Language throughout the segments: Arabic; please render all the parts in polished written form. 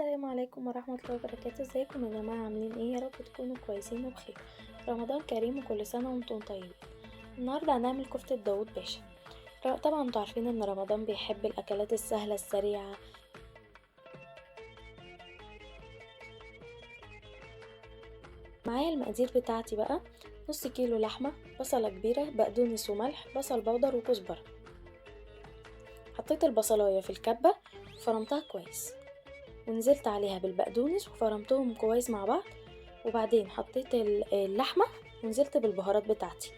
السلام عليكم ورحمة الله وبركاته. ازيكم يا جماعة؟ عاملين ايه؟ يا رب تكونوا كويسين وبخير. رمضان كريم وكل سنة وانتم طيبين. النهاردة هنعمل كفتة داوود باشا. طبعا انتوا عارفين ان رمضان بيحب الاكلات السهلة السريعة. معايا المقادير بتاعتي بقى: نص كيلو لحمة، بصلة كبيرة، بقدونس وملح، بصل بودر وكزبرة. حطيت البصلاية في الكبة وفرمتها كويس، ونزلت عليها بالبقدونس وفرمتهم كويس مع بعض. وبعدين حطيت اللحمة ونزلت بالبهارات بتاعتي.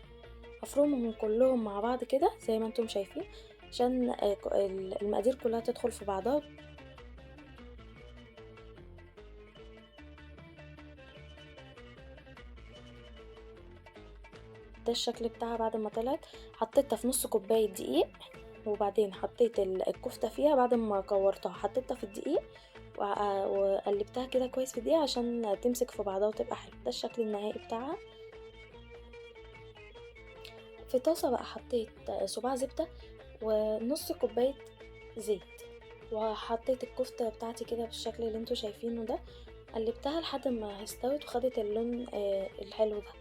هفرمهم كلهم مع بعض كده زي ما انتم شايفين عشان المقادير كلها تدخل في بعضها. ده الشكل بتاعها بعد ما طلعت. حطيتها في نص كوباية دقيق، وبعدين حطيت الكفتة فيها بعد ما كورتها، حطيتها في الدقيق وقلبتها كده كويس في الدقيق عشان تمسك في بعضها وتبقى حلوه. ده الشكل النهائي بتاعها. في طاسة بقى حطيت صباع زبدة ونص كوباية زيت، وحطيت الكفتة بتاعتي كده بالشكل اللي انتوا شايفينه ده. قلبتها لحد ما استوت وخدت اللون الحلو ده.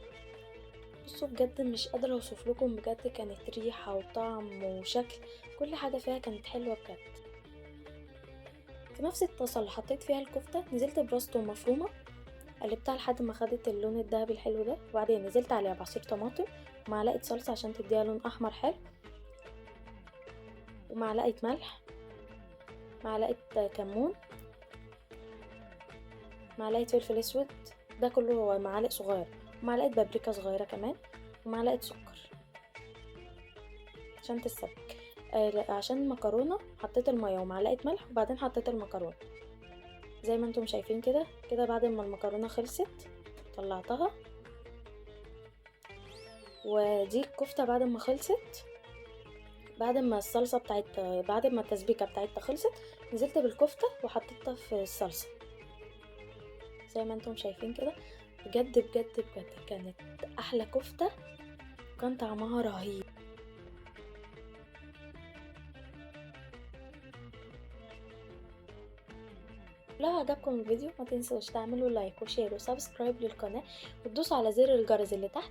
بصوا بجد مش قادرة اوصف لكم، بجد كانت ريحة وطعم وشكل، كل حاجة فيها كانت حلوة بجد. في نفس الطاسة اللي حطيت فيها الكفتة نزلت براس توم مفرومة، قلبتها لحد ما خدت اللون الذهبي الحلو ده. وبعدين نزلت عليها بعصير طماطم ومعلقة صلصة عشان تديها لون احمر حلو، ومعلقة ملح، معلقة كمون، معلقة فلفل اسود، ده كله معالق صغيرة، ومعلقة بابريكا صغيرة كمان، ومعلقة سكر عشان تتسبك. عشان المكرونة حطيت المية ومعلقة ملح، وبعدين حطيت المكرونة زي ما انتم شايفين كده. بعد ما المكرونة خلصت طلعتها. ودي الكفتة بعد ما خلصت، بعد ما الصلصة بعد ما التسبيكة بتاعتها خلصت نزلت بالكفتة وحطيتها في الصلصة زي ما انتم شايفين كده. بجد بجد بجد كانت احلى كفتة، وكان طعمها رهيب. لو عجبكم الفيديو ما تنسوش تعملوا لايك وشير وسبسكرايب للقناة، وتدوسوا على زر الجرس اللي تحت